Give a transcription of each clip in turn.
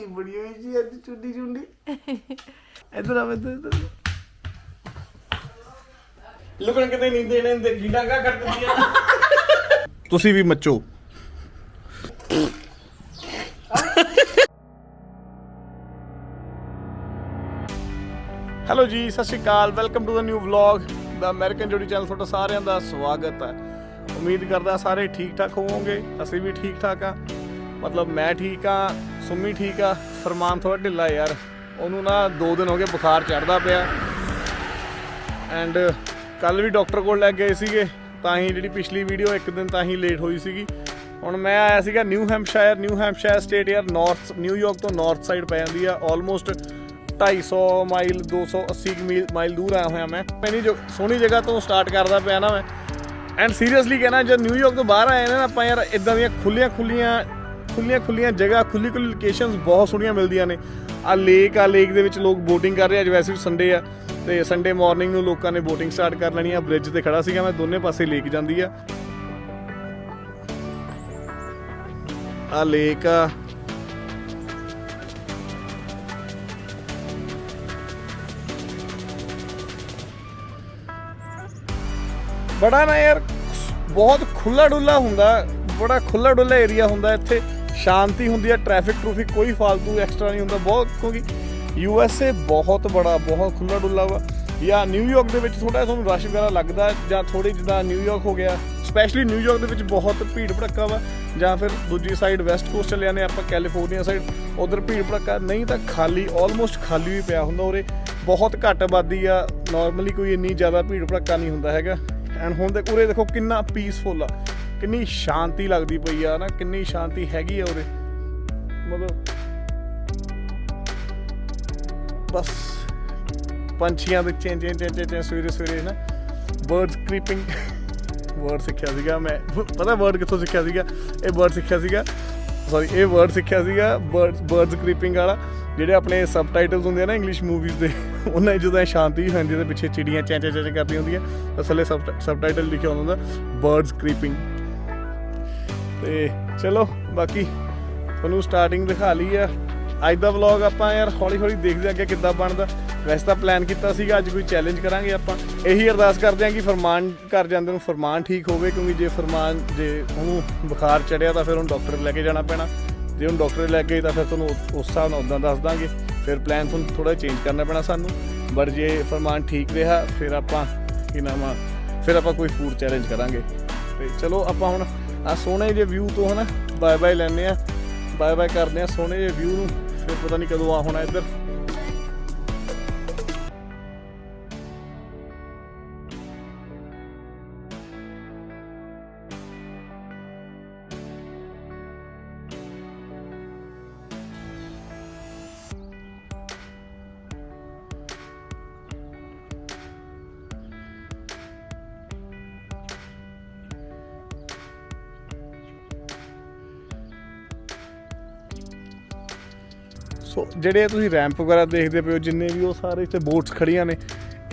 बड़ी हुई सी अज चुंडी चुंडी इधर आ इधर लुकण किते नहीं देने दे गिंडा का कर दिया तुसी भी मचो ਹੈਲੋ ਜੀ ਸਤਿ ਸ਼੍ਰੀ ਅਕਾਲ welcome to the new vlog ਦਾ ਅਮਰੀਕਨ ਜੋੜੀ ਚੈਨਲ ਤੁਹਾਡਾ ਸਾਰਿਆਂ ਦਾ ਸਵਾਗਤ ਹੈ। ਉਮੀਦ ਕਰਦਾ ਸਾਰੇ ਠੀਕ ਠਾਕ ਹੋਵੋਗੇ, ਅਸੀਂ ਵੀ ਠੀਕ ਠਾਕ ਆ। ਮਤਲਬ ਮੈਂ ਠੀਕ ਆ, ਸੁਮੀ ਠੀਕ ਆ, ਫਰਮਾਨ ਥੋੜਾ ਢਿੱਲਾ ਯਾਰ, ਉਹਨੂੰ ਨਾ 2 ਦਿਨ ਹੋ ਗਏ ਬੁਖਾਰ ਚੜ੍ਹਦਾ ਪਿਆ। ਐਂਡ ਕੱਲ ਵੀ ਡਾਕਟਰ ਕੋਲ ਲੈ ਗਏ ਸੀਗੇ, ਤਾਂ ਹੀ ਜਿਹੜੀ ਪਿਛਲੀ ਵੀਡੀਓ 1 ਦਿਨ ਤਾਂ ਹੀ ਲੇਟ ਹੋਈ ਸੀਗੀ। ਹੁਣ ਮੈਂ ਆਇਆ ਸੀਗਾ ਨਿਊ ਹੈਂਪਸ਼ਾਇਰ ਸਟੇਟ ਯਾਰ, ਨਾਰਥ ਨਿਊਯਾਰਕ ਤੋਂ ਨਾਰਥ ਸਾਈਡ ਪੈ ਜਾਂਦੀ ਆ, ਆਲਮੋਸਟ 250 ਮਾਈਲ 280 ਮਾਈਲ ਦੂਰ ਆਇਆ ਹੋਇਆ ਮੈਂ। ਇੰਨੀ ਜੋ ਸੋਹਣੀ ਜਗ੍ਹਾ ਤੋਂ ਸਟਾਰਟ ਕਰਦਾ ਪਿਆ ਨਾ ਮੈਂ। ਐਂਡ ਸੀਰੀਅਸਲੀ ਕਹਿਣਾ, ਜਦ ਨਿਊਯਾਰਕ ਤੋਂ ਬਾਹਰ ਆਏ ਨਾ ਆਪਾਂ ਯਾਰ, ਇੱਦਾਂ ਦੀਆਂ ਖੁੱਲੀਆਂ ਜਗ੍ਹਾ, ਖੁੱਲੀ ਲੋਕੇਸ਼ਨਸ ਬਹੁਤ ਸੋਹਣੀਆਂ ਮਿਲਦੀਆਂ ਨੇ। ਆ ਲੇਕ ਦੇ ਵਿੱਚ ਲੋਕ ਬੋਟਿੰਗ ਕਰ ਰਹੇ। ਅੱਜ ਵੈਸੇ ਵੀ ਸੰਡੇ ਆ, ਅਤੇ ਸੰਡੇ ਮਾਰਨਿੰਗ ਨੂੰ ਲੋਕਾਂ ਨੇ ਬੋਟਿੰਗ ਸਟਾਰਟ ਕਰ ਲੈਣੀ ਆ। ਬ੍ਰਿਜ 'ਤੇ ਖੜਾ ਸੀਗਾ ਮੈਂ, ਦੋਨੇ ਪਾਸੇ ਲੇਕ ਜਾਂਦੀ ਆ। ਆ ਲੇਕ ਆ, ਬੜਾ ਨਾ ਯਾਰ ਬਹੁਤ ਖੁੱਲ੍ਹਾ ਡੁੱਲਾ ਹੁੰਦਾ, ਬੜਾ ਖੁੱਲ੍ਹਾ ਡੁੱਲਾ ਏਰੀਆ ਹੁੰਦਾ ਇੱਥੇ। ਸ਼ਾਂਤੀ ਹੁੰਦੀ ਹੈ, ਟ੍ਰੈਫਿਕ ਕੋਈ ਫਾਲਤੂ ਐਕਸਟਰਾ ਨਹੀਂ ਹੁੰਦਾ ਬਹੁਤ, ਕਿਉਂਕਿ USA ਬਹੁਤ ਬੜਾ, ਬਹੁਤ ਖੁੱਲ੍ਹਾ ਡੁੱਲਾ ਵਾ। ਜਾਂ ਨਿਊਯਾਰਕ ਦੇ ਵਿੱਚ ਥੋੜ੍ਹਾ ਤੁਹਾਨੂੰ ਰਸ਼ ਵਗੈਰਾ ਲੱਗਦਾ, ਜਾਂ ਥੋੜ੍ਹੀ ਜਿੱਦਾਂ ਨਿਊਯਾਰਕ ਹੋ ਗਿਆ, ਸਪੈਸ਼ਲੀ ਨਿਊਯਾਰਕ ਦੇ ਵਿੱਚ ਬਹੁਤ ਭੀੜ ਭੜੱਕਾ ਵਾ। ਜਾਂ ਫਿਰ ਦੂਜੀ ਸਾਈਡ ਵੈਸਟ ਕੋਸਟ ਚਲੇ ਜਾਂਦੇ ਆਪਾਂ, ਕੈਲੀਫੋਰਨੀਆ ਸਾਈਡ, ਉੱਧਰ ਭੀੜ ਭੜੱਕਾ ਨਹੀਂ ਤਾਂ ਖਾਲੀ, ਆਲਮੋਸਟ ਖਾਲੀ ਵੀ ਪਿਆ ਹੁੰਦਾ। ਉਰੇ ਬਹੁਤ ਘੱਟ ਆਬਾਦੀ ਆ, ਨੋਰਮਲੀ ਕੋਈ ਇੰਨੀ ਜ਼ਿਆਦਾ ਭੀੜ ਭੜੱਕਾ ਨਹੀਂ ਹੁੰਦਾ ਹੈਗਾ। ਐਂਡ ਹੁਣ ਦੇ ਉਰੇ ਦੇਖੋ ਕਿੰਨਾ ਪੀਸਫੁਲ ਆ, ਕਿੰਨੀ ਸ਼ਾਂਤੀ ਲੱਗਦੀ ਪਈ ਆ ਨਾ, ਕਿੰਨੀ ਸ਼ਾਂਤੀ ਹੈਗੀ ਆ ਉਰੇ। ਮਤਲਬ ਬਸ ਪੰਛੀਆਂ ਦੇ ਚੇਂ ਸਵੇਰੇ ਨਾ, ਬਰਡਸ ਕ੍ਰੀਪਿੰਗ ਵਰਡ ਸਿੱਖਿਆ ਸੀਗਾ ਮੈਂ, ਪਤਾ ਵਰਡ ਕਿੱਥੋਂ ਸਿੱਖਿਆ ਸੀਗਾ? ਇਹ ਵਰਡ ਸਿੱਖਿਆ ਸੀਗਾ ਬਰਡਸ ਕ੍ਰੀਪਿੰਗ ਵਾਲਾ। ਜਿਹੜੇ ਆਪਣੇ ਸਬਟਾਈਟਲਸ ਹੁੰਦੇ ਆ ਨਾ ਇੰਗਲਿਸ਼ ਮੂਵੀਜ਼ ਦੇ, ਉਹਨਾਂ ਜਦੋਂ ਸ਼ਾਂਤੀ ਵੀ ਹੁੰਦੀ, ਉਹਦੇ ਪਿੱਛੇ ਚਿੜੀਆਂ ਚੈਂ ਕਰਦੀਆਂ ਹੁੰਦੀਆਂ, ਅਸਲੇ ਸਬਟਾਈਟਲ ਲਿਖਿਆ ਹੁੰਦਾ ਬਰਡਸ ਕ੍ਰੀਪਿੰਗ। ਅਤੇ ਚਲੋ ਬਾਕੀ ਤੁਹਾਨੂੰ ਸਟਾਰਟਿੰਗ ਦਿਖਾ ਲਈ ਆ। ਅੱਜ ਦਾ ਵਲੌਗ ਆਪਾਂ ਯਾਰ ਹੌਲੀ ਹੌਲੀ ਦੇਖਦੇ ਅੱਗੇ ਕਿੱਦਾਂ ਬਣਦਾ। ਵੈਸੇ ਤਾਂ ਪਲਾਨ ਕੀਤਾ ਸੀਗਾ ਅੱਜ ਕੋਈ ਚੈਲੰਜ ਕਰਾਂਗੇ ਆਪਾਂ। ਇਹੀ ਅਰਦਾਸ ਕਰਦੇ ਹਾਂ ਕਿ ਫਰਮਾਨ ਘਰ ਜਾਂਦੇ ਨੂੰ ਫਰਮਾਨ ਠੀਕ ਹੋਵੇ, ਕਿਉਂਕਿ ਜੇ ਉਹਨੂੰ ਬੁਖਾਰ ਚੜਿਆ ਤਾਂ ਫਿਰ ਉਹਨੂੰ ਡਾਕਟਰ ਲੈ ਕੇ ਜਾਣਾ ਪੈਣਾ। ਜੇ ਉਹਨੂੰ ਡਾਕਟਰ ਲੈ ਕੇ ਤਾਂ ਫਿਰ ਤੁਹਾਨੂੰ ਉਸ ਹਿਸਾਬ ਨਾਲ ਉੱਦਾਂ ਦੱਸ ਦਾਂਗੇ। ਫਿਰ ਪਲਾਨ ਤੁਹਾਨੂੰ ਥੋੜ੍ਹਾ ਚੇਂਜ ਕਰਨਾ ਪੈਣਾ ਸਾਨੂੰ। ਬਟ ਜੇ ਫਰਮਾਨ ਠੀਕ ਰਿਹਾ ਫਿਰ ਆਪਾਂ ਫਿਰ ਆਪਾਂ ਕੋਈ ਫੂਡ ਚੈਲੰਜ ਕਰਾਂਗੇ। ਅਤੇ ਚਲੋ ਆਪਾਂ ਹੁਣ ਆਹ ਸੋਹਣੇ ਜਿਹੇ ਵਿਊ ਤੋਂ ਹੈ ਨਾ ਬਾਏ ਲੈਂਦੇ ਹਾਂ, ਬਾਏ ਕਰਦੇ ਹਾਂ ਸੋਹਣੇ ਜਿਹੇ ਵਿਊ ਨੂੰ। ਫਿਰ ਪਤਾ ਨਹੀਂ ਕਦੋਂ ਆ ਹੋਣਾ ਇੱਧਰ। ਸੋ ਜਿਹੜੇ ਤੁਸੀਂ ਰੈਂਪ ਵਗੈਰਾ ਦੇਖਦੇ ਪਏ ਹੋ, ਜਿੰਨੇ ਵੀ ਉਹ ਸਾਰੇ ਇੱਥੇ ਬੋਟਸ ਖੜੀਆਂ ਨੇ,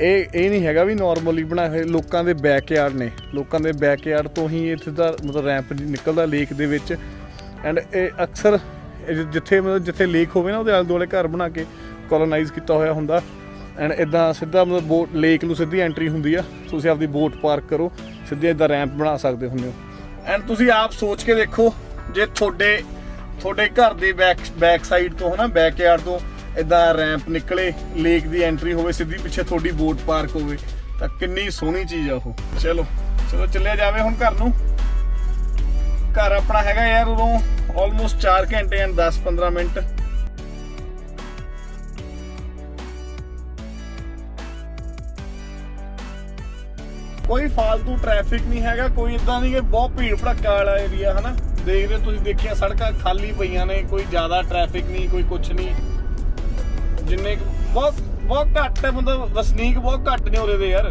ਇਹ ਨਹੀਂ ਹੈਗਾ ਵੀ ਨੋਰਮਲੀ ਬਣਾਏ ਹੋਏ, ਲੋਕਾਂ ਦੇ ਬੈਕਯਾਰਡ ਨੇ। ਲੋਕਾਂ ਦੇ ਬੈਕਯਾਰਡ ਤੋਂ ਹੀ ਇੱਥੇ ਦਾ ਮਤਲਬ ਰੈਂਪ ਨਿਕਲਦਾ ਲੇਕ ਦੇ ਵਿੱਚ। ਐਂਡ ਇਹ ਅਕਸਰ ਜਿੱਥੇ ਲੇਕ ਹੋਵੇ ਨਾ, ਉਹਦੇ ਆਲੇ ਦੁਆਲੇ ਘਰ ਬਣਾ ਕੇ ਕੋਲੋਨਾਈਜ਼ ਕੀਤਾ ਹੋਇਆ ਹੁੰਦਾ। ਐਂਡ ਇੱਦਾਂ ਸਿੱਧਾ ਮਤਲਬ ਬੋਟ ਲੇਕ ਨੂੰ ਸਿੱਧੀ ਐਂਟਰੀ ਹੁੰਦੀ ਆ, ਤੁਸੀਂ ਆਪਦੀ ਬੋਟ ਪਾਰਕ ਕਰੋ, ਸਿੱਧੇ ਇੱਦਾਂ ਰੈਂਪ ਬਣਾ ਸਕਦੇ ਹੁੰਦੇ ਹੋ। ਐਂਡ ਤੁਸੀਂ ਆਪ ਸੋਚ ਕੇ ਦੇਖੋ, ਜੇ ਤੁਹਾਡੇ ਘਰ ਦੇ ਬੈਕ ਸਾਈਡ ਤੋਂ ਹੈ ਨਾ, ਬੈਕਯਾਰਡ ਤੋਂ ਇੱਦਾਂ ਰੈਂਪ ਨਿਕਲੇ, ਲੇਕ ਦੀ ਐਂਟਰੀ ਹੋਵੇ ਸਿੱਧੀ, ਪਿੱਛੇ ਤੁਹਾਡੀ ਬੋਟ ਪਾਰਕ ਹੋਵੇ, ਤਾਂ ਕਿੰਨੀ ਸੋਹਣੀ ਚੀਜ਼ ਆ ਉਹ। ਚਲੋ ਚੱਲਿਆ ਜਾਵੇ ਹੁਣ ਘਰ ਨੂੰ। ਘਰ ਆਪਣਾ ਹੈਗਾ ਯਾਰ ਉਦੋਂ ਆਲਮੋਸਟ 4 ਘੰਟੇ ਐਂਡ 10-15 ਮਿੰਟ। ਕੋਈ ਫਾਲਤੂ ਟ੍ਰੈਫਿਕ ਨਹੀਂ ਹੈਗਾ, ਕੋਈ ਇੱਦਾਂ ਨਹੀਂ ਕਿ ਬਹੁਤ ਭੀੜ ਭੜੱਕਾ ਵਾਲਾ ਏਰੀਆ ਹੈ ਨਾ। ਦੇਖਦੇ ਤੁਸੀਂ ਦੇਖਿਆ ਸੜਕਾਂ ਖਾਲੀ ਪਈਆਂ ਨੇ, ਕੋਈ ਜ਼ਿਆਦਾ ਟ੍ਰੈਫਿਕ ਨਹੀਂ, ਕੋਈ ਕੁਛ ਨਹੀਂ। ਜਿੰਨੇ ਬਹੁਤ ਘੱਟ ਹੈ, ਮਤਲਬ ਵਸਨੀਕ ਬਹੁਤ ਘੱਟ ਨੇ ਉਰੇ ਦੇ ਯਾਰ।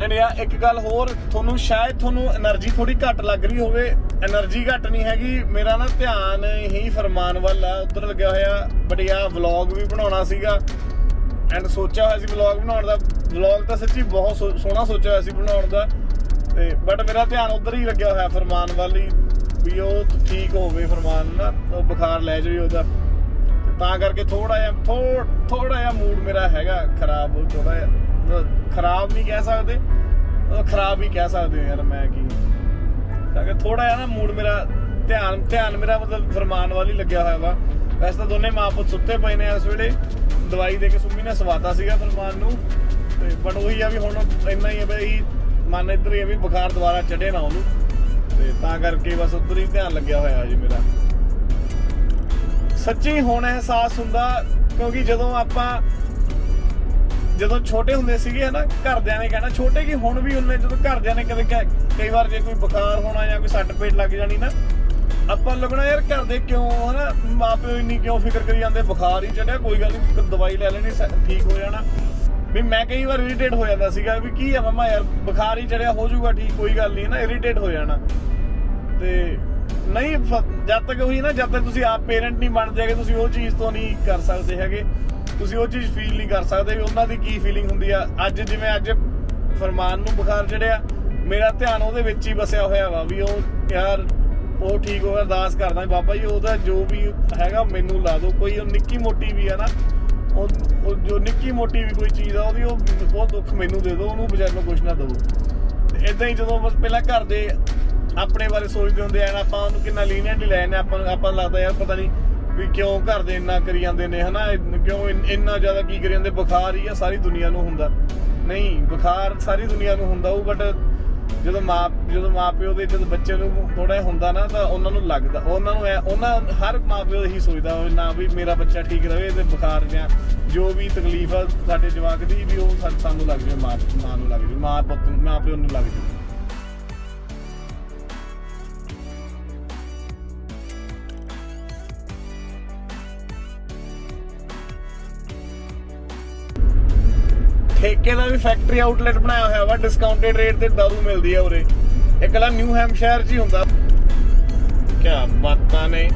ਐਂਡ ਯਾਰ ਇੱਕ ਗੱਲ ਹੋਰ, ਤੁਹਾਨੂੰ ਐਨਰਜੀ ਥੋੜੀ ਘੱਟ ਲੱਗ ਰਹੀ ਹੋਵੇ। ਐਨਰਜੀ ਘੱਟ ਨਹੀਂ ਹੈਗੀ, ਮੇਰਾ ਨਾ ਧਿਆਨ ਹੀ ਫਰਮਾਨ ਵੱਲ ਆ, ਉੱਧਰ ਲੱਗਿਆ ਹੋਇਆ। ਬਟ ਯਾਰ ਵਲੌਗ ਵੀ ਬਣਾਉਣਾ ਸੀਗਾ, ਐਂਡ ਸੋਚਿਆ ਹੋਇਆ ਸੀ ਵਲੌਗ ਬਣਾਉਣ ਦਾ। ਵਲੌਗ ਤਾਂ ਸੱਚੀ ਬਹੁਤ ਸੋਹਣਾ ਸੋਚਿਆ ਹੋਇਆ ਸੀ ਬਣਾਉਣ ਦਾ, ਤੇ ਬਟ ਮੇਰਾ ਧਿਆਨ ਉੱਧਰ ਹੀ ਲੱਗਿਆ ਹੋਇਆ, ਫਰਮਾਨ ਵੱਲ ਹੀ। ਵੀ ਉਹ ਠੀਕ ਹੋਵੇ ਫਰਮਾਨ ਨਾ, ਉਹ ਬੁਖਾਰ ਲੈ ਜਾਵੇ ਉਹਦਾ, ਤਾਂ ਕਰਕੇ ਥੋੜਾ ਜਿਹਾ ਮੂਡ ਮੇਰਾ ਹੈਗਾ ਖਰਾਬ। ਥੋੜਾ ਜਿਹਾ ਖਰਾਬ ਨਹੀਂ ਕਹਿ ਸਕਦੇ, ਖਰਾਬ ਹੀ ਕਹਿ ਸਕਦੇ ਯਾਰ ਮੈਂ ਕੀ, ਤਾਂ ਕਿ ਥੋੜਾ ਜਿਹਾ ਨਾ ਮੂਡ ਮੇਰਾ ਧਿਆਨ ਮੇਰਾ ਮਤਲਬ ਫਰਮਾਨ ਵੱਲ ਹੀ ਲੱਗਿਆ ਹੋਇਆ ਵਾ। ਵੈਸੇ ਤਾਂ ਦੋਨੇ ਮਾਂ ਪੁੱਤ ਸੁੱਤੇ ਪਏ ਨੇ ਇਸ ਵੇਲੇ, ਦਵਾਈ ਦੇ ਕੇ ਸੁਮੀ ਨੇ ਸਵਾਤਾ ਸੀਗਾ ਫਰਮਾਨ ਨੂੰ, ਤੇ ਬਟ ਉਹੀ ਆ ਵੀ ਹੁਣ ਇੰਨਾ ਹੀ ਆ ਬਈ ਮਨ ਇੱਧਰ ਹੀ ਆ ਵੀ ਬੁਖਾਰ ਦੁਬਾਰਾ ਚੜ੍ਹੇ ਨਾ ਉਹਨੂੰ, ਤੇ ਤਾਂ ਕਰਕੇ ਬਸ ਉੱਧਰ ਹੀ ਧਿਆਨ ਲੱਗਿਆ ਹੋਇਆ ਜੀ ਮੇਰਾ। ਸੱਚੀ ਹੁਣ ਅਹਿਸਾਸ ਹੁੰਦਾ, ਕਿਉਂਕਿ ਜਦੋਂ ਛੋਟੇ ਹੁੰਦੇ ਸੀਗੇ ਹਨਾ, ਘਰਦਿਆਂ ਨੇ ਕਹਿਣਾ, ਛੋਟੇ ਕੀ ਹੁਣ ਵੀ ਉਹਨੇ, ਜਦੋਂ ਘਰਦਿਆਂ ਨੇ ਕਈ ਵਾਰ ਜੇ ਕੋਈ ਬੁਖਾਰ ਹੋਣਾ ਜਾਂ ਕੋਈ ਸੱਟ ਪੇਟ ਲੱਗ ਜਾਣੀ ਨਾ, ਆਪਾਂ ਲੱਗਣਾ ਯਾਰ ਘਰਦੇ ਕਿਉਂ ਹਨਾ, ਮਾਂ ਪਿਓ ਇੰਨੀ ਕਿਉਂ ਫਿਕਰ ਕਰੀ ਜਾਂਦੇ, ਬੁਖਾਰ ਹੀ ਚੜਿਆ ਕੋਈ ਗੱਲ ਨਹੀਂ ਦਵਾਈ ਲੈ ਲੈਣੀ ਠੀਕ ਹੋ ਜਾਣਾ। ਵੀ ਮੈਂ ਕਈ ਵਾਰ ਇਰੀਟੇਟ ਹੋ ਜਾਂਦਾ ਸੀਗਾ ਵੀ ਕੀ ਆ ਮੰਮਾ ਯਾਰ ਬੁਖਾਰ ਹੀ ਚੜਿਆ ਹੋ ਜਾਊਗਾ ਠੀਕ, ਕੋਈ ਗੱਲ ਨਹੀਂ ਨਾ, ਇਰੀਟੇਟ ਹੋ ਜਾਣਾ। ਤੇ ਨਹੀਂ, ਜਦ ਤੱਕ ਉਹੀ ਨਾ, ਜਦ ਤੱਕ ਤੁਸੀਂ ਆਪ ਪੇਰੈਂਟ ਨਹੀਂ ਬਣਦੇ ਹੈਗੇ ਤੁਸੀਂ ਉਹ ਚੀਜ਼ ਤੋਂ ਨਹੀਂ ਕਰ ਸਕਦੇ ਹੈਗੇ, ਤੁਸੀਂ ਉਹ ਚੀਜ਼ ਫੀਲ ਨਹੀਂ ਕਰ ਸਕਦੇ ਵੀ ਉਹਨਾਂ ਦੀ ਕੀ ਫੀਲਿੰਗ ਹੁੰਦੀ ਆ। ਜਿਵੇਂ ਅੱਜ ਫਰਮਾਨ ਨੂੰ ਬੁਖਾਰ ਚੜਿਆ, ਮੇਰਾ ਧਿਆਨ ਉਹਦੇ ਵਿੱਚ ਹੀ ਵਸਿਆ ਹੋਇਆ ਵਾ ਵੀ ਉਹ ਯਾਰ ਉਹ ਠੀਕ ਹੋ, ਅਰਦਾਸ ਕਰਦਾ ਬਾਬਾ ਜੀ ਉਹਦਾ ਜੋ ਵੀ ਹੈਗਾ ਮੈਨੂੰ ਲਾ ਦਿਓ, ਕੋਈ ਉਹ ਨਿੱਕੀ ਮੋਟੀ ਵੀ ਆ ਨਾ, ਉਹ ਜੋ ਨਿੱਕੀ ਮੋਟੀ ਵੀ ਕੋਈ ਚੀਜ਼ ਆ ਉਹਦੀ ਉਹ ਦੁੱਖ ਮੈਨੂੰ ਦੇ ਦਿਓ, ਉਹਨੂੰ ਵਿਚਾਰ ਨੂੰ ਕੁਛ ਨਾ ਦਿਓ। ਤੇ ਇਦਾਂ ਹੀ ਜਦੋਂ ਪਹਿਲਾਂ ਘਰ ਦੇ ਆਪਣੇ ਬਾਰੇ ਸੋਚਦੇ ਹੁੰਦੇ ਆ ਨਾ, ਆਪਾਂ ਉਹਨੂੰ ਕਿੰਨਾ ਲੀਨੀਅੰਟ ਲੈ ਜਾਂਦੇ, ਆਪਾਂ ਨੂੰ ਲੱਗਦਾ ਯਾਰ ਪਤਾ ਨਹੀਂ ਵੀ ਕਿਉਂ ਘਰ ਦੇ ਇੰਨਾ ਕਰੀ ਜਾਂਦੇ ਨੇ ਹਨਾ, ਕਿਉਂ ਇੰਨਾ ਜ਼ਿਆਦਾ ਕੀ ਕਰੀ ਜਾਂਦੇ, ਬੁਖਾਰ ਹੀ ਆ ਸਾਰੀ ਦੁਨੀਆ ਨੂੰ ਹੁੰਦਾ। ਨਹੀਂ, ਬੁਖਾਰ ਸਾਰੀ ਦੁਨੀਆ ਨੂੰ ਹੁੰਦਾ ਉਹ, ਬਟ ਜਦੋਂ ਮਾਂ ਪਿਓ ਦੇ ਜਦੋਂ ਬੱਚੇ ਨੂੰ ਥੋੜਾ ਜਿਹਾ ਹੁੰਦਾ ਨਾ, ਤਾਂ ਉਹਨਾਂ ਨੂੰ ਲੱਗਦਾ, ਉਹਨਾਂ ਹਰ ਮਾਂ ਪਿਓ ਇਹੀ ਸੋਚਦਾ ਨਾ ਵੀ ਮੇਰਾ ਬੱਚਾ ਠੀਕ ਰਵੇ, ਤੇ ਬੁਖਾਰ ਜਾਂ ਜੋ ਵੀ ਤਕਲੀਫ ਆ ਸਾਡੇ ਜਵਾਕ ਦੀ ਵੀ ਉਹ ਸਾਨੂੰ ਲੱਗ ਜਾਵੇ, ਮਾਂ ਨੂੰ ਲੱਗ ਜਾਵੇ, ਮਾਂ ਪਿਓ ਨੂੰ ਲੱਗ ਜਾਵੇ। ਠੇਕੇ ਦਾ ਵੀ ਫੈਕਟਰੀ ਆਊਟਲੈਟ ਬਣਾਇਆ ਹੋਇਆ ਵਾ, ਡਿਸਕਾਊਂਟਡ ਰੇਟ ਤੇ ਦਾਰੂ ਮਿਲਦੀ ਆ ਉਰੇ। ਇਹ ਕੱਲਾ ਨਿਊ ਹੈਮਸ਼ਾਇਰ 'ਚ ਹੀ ਹੁੰਦਾ। ਕਿਆ ਬਾਤਾਂ ਨੇ,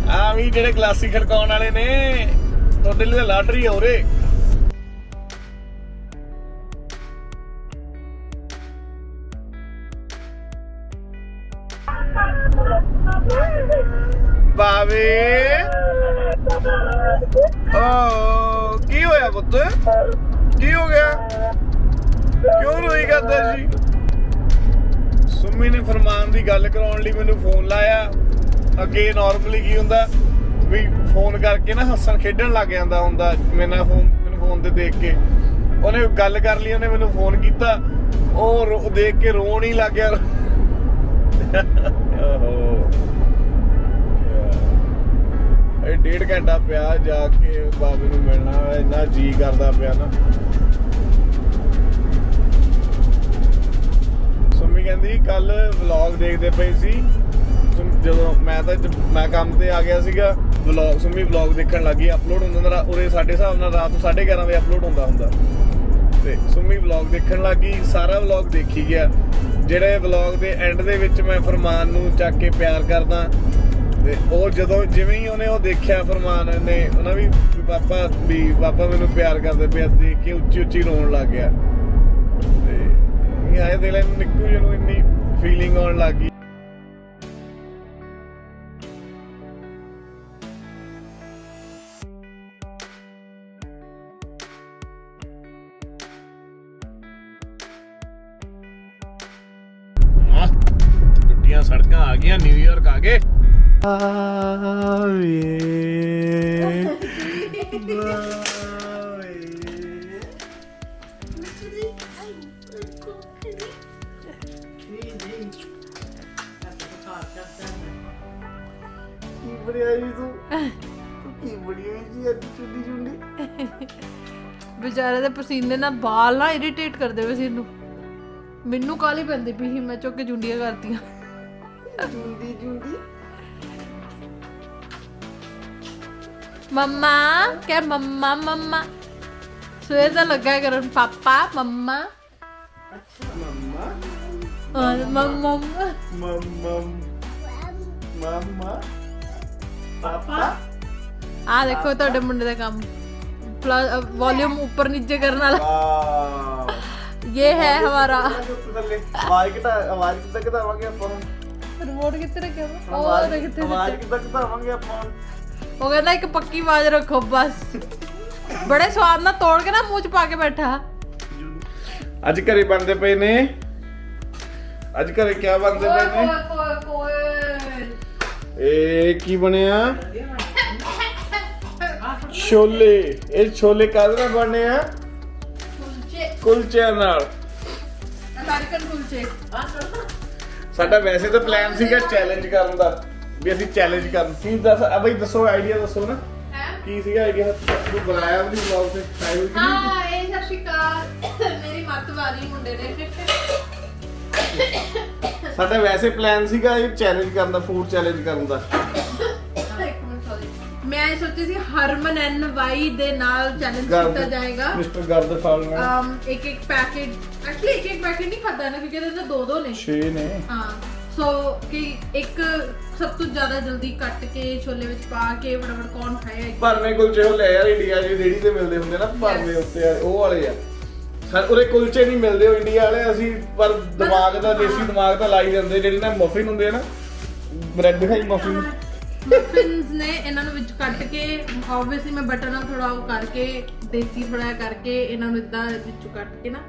ਆ ਵੀ ਜਿਹੜੇ ਗਲਾਸੀ ਖੜਕਾਉਣ ਵਾਲੇ ਨੇ, ਤੁਹਾਡੇ ਲਈ ਲਾਟਰੀ ਆ ਉਰੇ। ਬਾਵੇ ਓ ਕੀ ਹੋਇਆ ਪੁੱਤ, ਕੀ ਹੋ ਗਿਆ, ਕਿਉਂ ਰੋਈ ਕਰਦਾ ਜੀ? ਸੁਮੀ ਨੇ ਫਰਮਾਨ ਦੀ ਗੱਲ ਕਰਾਉਣ ਲਈ ਮੈਨੂੰ ਫੋਨ ਲਾਇਆ। ਅੱਗੇ ਨਾਰਮਲੀ ਕੀ ਹੁੰਦਾ ਵੀ ਫੋਨ ਕਰਕੇ ਨਾ ਹੱਸਣ ਖੇਡਣ ਲੱਗ ਜਾਂਦਾ ਹੁੰਦਾ ਮੈਨੂੰ ਫੋਨ ਤੇ ਦੇਖ ਕੇ। ਉਹਨੇ ਗੱਲ ਕਰ ਲਈ, ਉਹਨੇ ਮੈਨੂੰ ਫੋਨ ਕੀਤਾ, ਉਹ ਦੇਖ ਕੇ ਰੋਣ ਹੀ ਲੱਗ ਗਿਆ। ਇਹ 1.5 ਘੰਟਾ ਪਿਆ ਜਾ ਕੇ ਬਾਬੇ ਨੂੰ ਮਿਲਣਾ, ਇੰਨਾ ਜੀ ਕਰਦਾ ਪਿਆ ਨਾ। ਸੁਮੀ ਕਹਿੰਦੀ ਕੱਲ ਵਲੌਗ ਦੇਖਦੇ ਪਏ ਸੀ, ਜਦੋਂ ਮੈਂ ਕੰਮ ਤੇ ਆ ਗਿਆ ਸੀਗਾ, ਸੁਮੀ ਵਲੌਗ ਦੇਖਣ ਲੱਗੀ, ਅਪਲੋਡ ਹੁੰਦਾ ਉਰੇ ਸਾਡੇ ਹਿਸਾਬ ਨਾਲ ਰਾਤ ਨੂੰ 11:30 ਵਜੇ ਅਪਲੋਡ ਹੁੰਦਾ। ਤੇ ਸੁਮੀ ਵਲੌਗ ਦੇਖਣ ਲੱਗੀ, ਸਾਰਾ ਵਲੌਗ ਦੇਖੀ ਗਿਆ। ਜਿਹੜੇ ਵਲੌਗ ਦੇ ਐਂਡ ਦੇ ਵਿੱਚ ਮੈਂ ਫਰਮਾਨ ਨੂੰ ਚੱਕ ਕੇ ਪਿਆਰ ਕਰਦਾ, ਤੇ ਉਹ ਜਦੋਂ ਜਿਵੇਂ ਹੀ ਉਹਨੇ ਉਹ ਦੇਖਿਆ ਫਰਮਾਨ ਨੇ, ਉਹਨਾਂ ਵੀ ਪਾਪਾ ਮੈਨੂੰ ਪਿਆਰ ਕਰਦੇ ਪਿਆ ਦੇਖ ਕੇ ਉੱਚੀ ਰੋਣ ਲੱਗ ਗਿਆ। ਤੇ ਆਏ ਦਿਲ ਨੂੰ ਨਿੱਕੂ ਜੀ ਨੂੰ ਇੰਨੀ ਫੀਲਿੰਗ ਆਉਣ ਲੱਗ ਗਈ। ਟੁੱਟੀਆਂ ਸੜਕਾਂ ਆ ਗਈਆਂ, ਨਿਊਯਾਰਕ ਆ ਗਏ। बेचारे दे पसीने ना बाल ना इरिटेट करदे वे सिर नू। मैनू काली पैंदी पई ही, मैं चुक के जुंडियां करतियां। जुंडी मम्मा क्या मम्मा मम्मा सवेर दा लगा करन पापा मम्मा। अच्छा मम्मा और मम्मा मम्मा मम्मा पापा। आ देखो ਤੁਹਾਡੇ ਮੁੰਡੇ ਦਾ ਕੰਮ, वॉल्यूम ऊपर नीचे करने वाला। ये है हमारा। आवाज कितना घटावांगे ਆਪਾਂ ਰਿਮੋਟ ਕਿੱਥੇ ਰੱਖਿਆ ਵਾ? ਉਹ ਦੇਖ ਕਿੱਥੇ ਆਵਾਜ਼ ਕਿੱਦਾਂ ਘਟਾਵਾਂਗੇ ਆਪਾਂ? ਉਹ ਕਹਿੰਦਾ ਇੱਕ ਪੱਕੀ ਆਵਾਜ਼ ਰੱਖੋ ਬਸ। ਬੜੇ ਸਵਾਦ ਨਾਲ ਤੋੜ ਕੇ ਨਾ ਮੂੰਹ ਚ ਪਾ ਕੇ ਬੈਠਾ। ਅੱਜ ਘਰੇ ਬਣਦੇ ਪਏ ਨੇ, ਅੱਜ ਘਰੇ ਕੀ ਬਣਦੇ ਪਏ ਨੇ? ਇਹ ਕੀ ਬਣਿਆ? ਛੋਲੇ। ਇਹ ਛੋਲੇ ਕਾਹਦੇ ਨਾਲ ਬਣੇ ਆ? ਕੁਲਚੇ ਨਾਲ। ਅਮਰੀਕਨ ਕੁਲਚੇ। ਸਾਡਾ ਵੈਸੇ ਤਾਂ ਪਲਾਨ ਸੀਗਾ ਚੈਲੰਜ ਕਰਨ ਦਾ, ਵੀ ਅਸੀਂ ਚੈਲੰਜ ਕਰਨ। ਕੀ ਦੱਸ ਆ ਬਈ, ਦੱਸੋ ਆਈਡੀਆ ਦੱਸੋ ਨਾ ਕੀ ਸੀਗਾ ਆਈਡੀਆ? ਤੂੰ ਬਣਾਇਆ ਵੀ ਵਲੌਗ ਤੇ ਟਾਈਮ ਕਿ ਹਾਂ ਇਹ ਸਤਿ ਸ਼੍ਰੀ ਅਕਾਲ, ਮੇਰੀ ਮੱਤ ਵਾਲੀ ਮੁੰਡੇ ਨੇ। ਸਾਡਾ ਵੈਸੇ ਪਲਾਨ ਸੀਗਾ ਇਹ ਚੈਲੰਜ ਕਰਨ ਦਾ, ਫੂਡ ਚੈਲੰਜ ਕਰਨ ਦਾ। ਮੈਂ ਸੋਚੀ ਸੀ ਹਰਮਨ ਐਨ ਵਾਈ ਦੇ ਨਾਲ ਚੈਲੰਜ ਕੀਤਾ ਜਾਏਗਾ। ਮਿਸਟਰ ਗਰਦਫਾਲ ਨਾਲ ਇੱਕ ਪੈਕੇਟ, ਐਕਚੁਅਲੀ ਇੱਕ ਪੈਕੇਟ ਨਹੀਂ ਖਾਦਾ ਨਾ ਕਿਉਂਕਿ ਇਹਦੇ 2 ਨੇ 6 ਨੇ। ਹਾਂ ਸੋ ਕਿ ਇੱਕ ਸਭ ਤੋਂ ਜ਼ਿਆਦਾ ਜਲਦੀ ਕੱਟ ਕੇ ਛੋਲੇ ਵਿੱਚ ਪਾ ਕੇ ਫਟਾਫਟ ਕੌਣ ਖਾਏਗਾ। ਭਰਵੇਂ ਕੁਲਚੇ ਉਹ ਲੈ ਯਾਰ, ਇੰਡੀਆ ਜੀ ਰੇੜੀ ਤੇ ਮਿਲਦੇ ਹੁੰਦੇ ਨਾ ਭਰਵੇਂ ਉੱਤੇ ਉਹ ਵਾਲੇ ਆ। ਉਰੇ ਕੁਲਚੇ ਨਹੀਂ ਮਿਲਦੇ ਉਹ ਇੰਡੀਆ ਵਾਲੇ। ਅਸੀਂ ਪਰ ਦਿਮਾਗ ਦਾ, ਦੇਸੀ ਦਿਮਾਗ ਦਾ ਲਾਈ ਜਾਂਦੇ। ਜਿਹੜੀ ਨਾ ਮਫਿਨ ਹੁੰਦੇ ਆ ਨਾ, ਬ੍ਰੈਡ ਖਾਈ ਮਫਿਨ, ਮਫਿਨਸ ਨੇ ਇਹਨਾਂ ਨੂੰ ਵਿੱਚ ਕੱਟ ਕੇ ਆਬਵੀਅਸਲੀ ਮੈਂ ਬਟਰ ਨਾਲ ਥੋੜਾ ਉਹ ਕਰਕੇ ਦੇਸੀ ਥੋੜਾ ਕਰਕੇ ਇਹਨਾਂ ਨੂੰ ਇਦਾਂ ਵਿੱਚੋਂ ਕੱਟ ਕੇ ਨਾ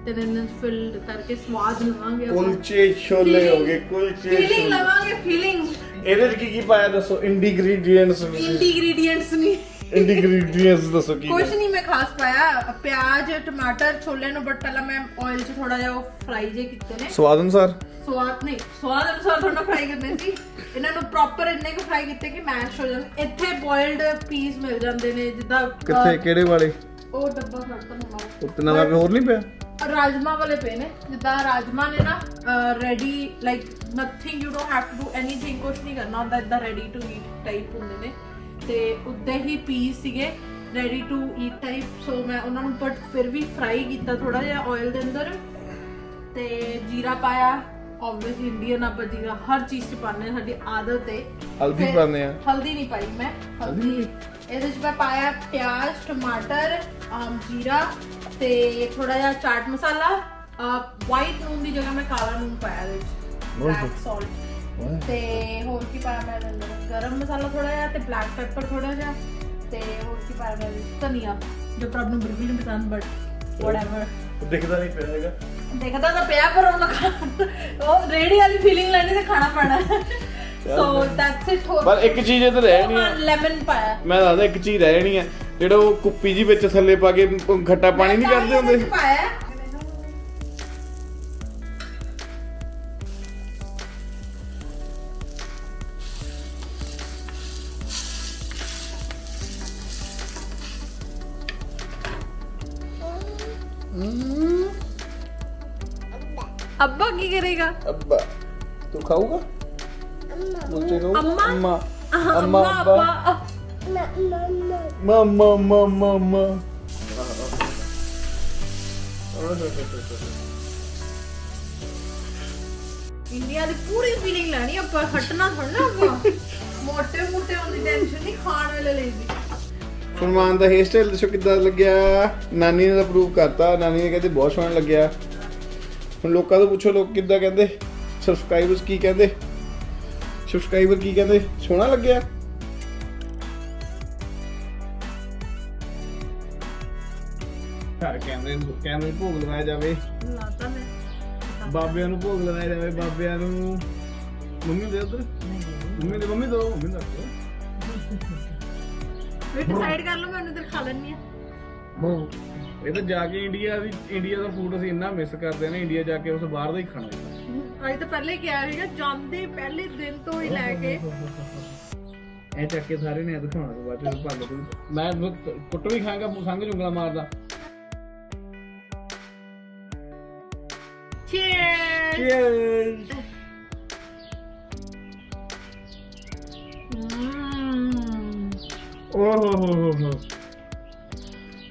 ਤੇ ਇਹਨਾਂ ਨੂੰ ਫਿਲ ਕਰਕੇ ਸਵਾਦ ਲਵਾਂਗੇ। ਕੁਲਚੇ ਛੋਲੇ ਹੋ ਗਏ, ਕੁਲਚੇ ਫੀਲਿੰਗ ਲਵਾਂਗੇ, ਫੀਲਿੰਗ। ਇਹਦੇ ਚ ਕੀ ਪਾਇਆ ਦੱਸੋ? ਇੰਗਰੀਡੀਐਂਟਸ ਨਹੀਂ ਇੰਗਰੀਡੀਐਂਟਸ ਦੱਸੋ ਕੀ? ਕੁਝ ਨਹੀਂ ਮੈਂ ਖਾਸ ਪਾਇਆ। ਪਿਆਜ਼, ਟਮਾਟਰ, ਛੋਲੇ ਨੂੰ ਬਟ ਪਹਿਲਾਂ ਮੈਂ ਆਇਲ 'ਚ ਥੋੜਾ ਜਿਹਾ ਉਹ ਫਰਾਈ ਜੇ ਕੀਤੇ ਨੇ ਸਵਾਦ ਅਨੁਸਾਰ। ਸਵਾਦ ਅਨੁਸਾਰ ਥੋੜਾ ਫਰਾਈ ਕਰਨੇ ਸੀ। ਇਹਨਾਂ ਨੂੰ ਪ੍ਰੋਪਰ ਇੰਨੇ ਕੁ ਫਰਾਈ ਕੀਤੇ ਕਿ ਮੈਸ਼ ਹੋ ਜਾਣ। ਇੱਥੇ ਬੋਇਲਡ ਪੀਸ ਮਿਲ ਜਾਂਦੇ ਨੇ ਜਿੱਦਾਂ ਕਿੱਥੇ? ਕਿਹੜੇ ਵਾਲੇ? ਉਹ ਡੱਬਾ ਫੜਤਾ ਨਵਾਂ। ਉੱਤੇ ਨਵਾਂ ਹੋਰ ਨਹੀਂ ਪਿਆ? ਰਾਜਮਾ ਵਾਲੇ ਪਏ ਨੇ। ਜਿੱਦਾਂ ਰਾਜਮਾ ਨੇ ਨਾ ready, like nothing, you don't have to do anything, ਕੁਝ ਨਹੀਂ ਕਰਨਾ ਹੁੰਦਾ, ਇਦਾਂ ਰੈਡੀ ਟੂ ਈਟ ਟਾਈਪ ਹੁੰਦੇ ਨੇ। ਤੇ ਉੱਦਾਂ ਹੀ ਪੀਸ ਸੀਗੇ ਰੈਡੀ ਟੂ ਈਟ ਟਾਈਪ। ਸੋ ਮੈਂ ਉਹਨਾਂ ਨੂੰ ਬਟ ਫਿਰ ਵੀ ਫਰਾਈ ਕੀਤਾ ਥੋੜਾ ਜਿਹਾ ਆਇਲ ਦੇ ਅੰਦਰ। ਤੇ ਜੀਰਾ ਪਾਇਆ, ਆਬਵੀਅਸਲੀ ਇੰਡੀਅਨ ਆਪਾਂ ਜੀਰਾ ਹਰ ਚੀਜ਼ 'ਚ ਪਾਉਂਦੇ ਹਾਂ, ਸਾਡੀ ਆਦਤ ਹੈ। ਹਲਦੀ ਪਾਉਂਦੇ ਆ? ਹਲਦੀ ਨਹੀਂ ਪਾਈ ਮੈਂ। ਹਲਦੀ ਇਹਦੇ 'ਚ ਮੈਂ ਪਾਇਆ ਪਿਆਜ਼, ਟਮਾਟਰ, ਜੀਰਾ ਤੇ ਥੋੜਾ ਜਿਹਾ ਚਾਟ ਮਸਾਲਾ। ਵਾਈਟ ਨੂਨ ਦੀ ਜਗ੍ਹਾ ਮੈਂ ਕਾਲਾ ਨੂਨ ਪਾਇਆ ਇਹਦੇ ਵਿੱਚ, ਬਲੈਕ ਸਾਲਟ। ਤੇ ਹੋਰ ਕੀ ਪਾਇਆ ਮੈਂ ਇਹਦੇ ਅੰਦਰ? ਗਰਮ ਮਸਾਲਾ ਥੋੜਾ ਜਿਹਾ ਤੇ ਬਲੈਕ ਪੈਪਰ ਥੋੜਾ ਜਿਹਾ। ਤੇ ਹੋਰ ਕੀ ਪਾਇਆ ਮੈਂ? ਧਨੀਆ, ਜੋ ਪ੍ਰਭ ਨੂੰ ਬਿਲਕੁਲ ਨਹੀਂ ਪਸੰਦ ਬਟ ਵਟਐਵਰ। ਦਿਖਦਾ ਨਹੀਂ ਪਿਆ ਹੈਗਾ। ਦੇਖਦਾ ਤਾਂ ਪਿਆ ਪਰ ਉਹ ਰੇੜੀ ਵਾਲੀ ਫੀਲਿੰਗ ਲੈਣੀ ਤੇ ਖਾਣਾ ਪੈਣਾ। So that's it. ਪਰ ਇੱਕ ਚੀਜ਼ ਇਹ ਤਾਂ ਰਹਿ ਨਹੀਂ ਆ, ਲੈਮਨ ਪਾਇਆ। ਮੈਂ ਦੱਸਦਾ ਇੱਕ ਚੀਜ਼ ਰਹਿ ਜਾਣੀ ਆ, ਜਿਹੜਾ ਉਹ ਕੁੱਪੀ ਜੀ ਵਿੱਚ ਥੱਲੇ ਪਾ ਕੇ ਖੱਟਾ ਪਾਣੀ ਨਹੀਂ ਕਰਦੇ ਹੁੰਦੇ? ਪਾਇਆ अब्बा की करेगा? अब्बा तू खाऊगा? मुझे खाऊगा? अम्मा अम्मा अब्बा मम्मा मम्मा मम्मा। इंडिया ਦੀ ਪੂਰੀ ਫੀਲਿੰਗ ਲੈਣੀ ਆਪਾਂ, ਹਟਣਾ ਥੋੜਾ ਆਪਾਂ। ਮੋਟੇ ਮੋਟੇ ਹੋਣ ਦੀ ਟੈਨਸ਼ਨ ਨਹੀਂ, ਖਾਣ ਵੇਲੇ ਲੈਂਦੀ। ਫਰਮਾਨ ਦਾ ਹੇਅਰ ਸਟਾਈਲ ਦੱਸੋ ਕਿੱਦਾਂ ਲੱਗਿਆ? ਨਾਨੀ ਨੇ ਤਾਂ ਅਪਰੂਵ ਕਰਤਾ, ਨਾਨੀ ਨੇ ਕਹਿੰਦੇ ਬਹੁਤ ਸੋਹਣਾ ਲੱਗਿਆ। ਹੁਣ ਲੋਕਾਂ ਤੋਂ ਪੁੱਛੋ, ਲੋਕ ਕਿੱਦਾਂ ਕਹਿੰਦੇ? ਸਬਸਕ੍ਰਾਈਬਰਸ ਕੀ ਕਹਿੰਦੇ? ਸਬਸਕ੍ਰਾਈਬਰ ਕੀ ਕਹਿੰਦੇ? ਸੋਹਣਾ ਲੱਗਿਆ? ਘਰ ਕੈਮਰੇ ਭੋਗ ਲਗਾਇਆ ਜਾਵੇ, ਲਾਤਾ ਮੈਂ ਬਾਬਿਆਂ ਨੂੰ ਭੋਗ ਲਗਾਇਆ ਜਾਵੇ, ਬਾਬਿਆਂ ਨੂੰ। ਮੰਮੀ ਦੇ ਉਧਰ, ਮੰਮੀ ਦੋ ਵੇ ਡਿਸਾਈਡ ਕਰ ਲਓ, ਮੈਂ ਉਹਨੂੰ ਤੇ ਖਾ ਲੈਣੀ ਆ। ਇਹ ਤਾਂ ਜਾ ਕੇ ਇੰਡੀਆ ਦਾ ਫੂਡ ਅਸੀਂ ਇੰਨਾ ਮਿਸ ਕਰਦੇ ਨੇ। ਇੰਡੀਆ ਜਾ ਕੇ ਉਸ ਬਾਹਰ ਦਾ ਹੀ ਖਾਣਾ ਅੱਜ ਤਾਂ ਪਹਿਲੇ ਕਿਹਾ ਸੀਗਾ, ਜਾਂਦੇ ਪਹਿਲੇ ਦਿਨ ਤੋਂ ਹੀ ਲੈ ਕੇ ਐ ਚੱਕ ਕੇ ਸਾਰੇ ਨੇ ਦਿਖਾਉਣਾ ਤੋਂ ਬਾਅਦ ਚ ਭੰਨ ਤੂੰ। ਮੈਂ ਕੁੱਟ ਵੀ ਖਾਂਗਾ, ਸੰਗ ਜੁੰਗਲਾ ਮਾਰਦਾ। ਚੀਅਰਸ। ਓਹ ਹੋ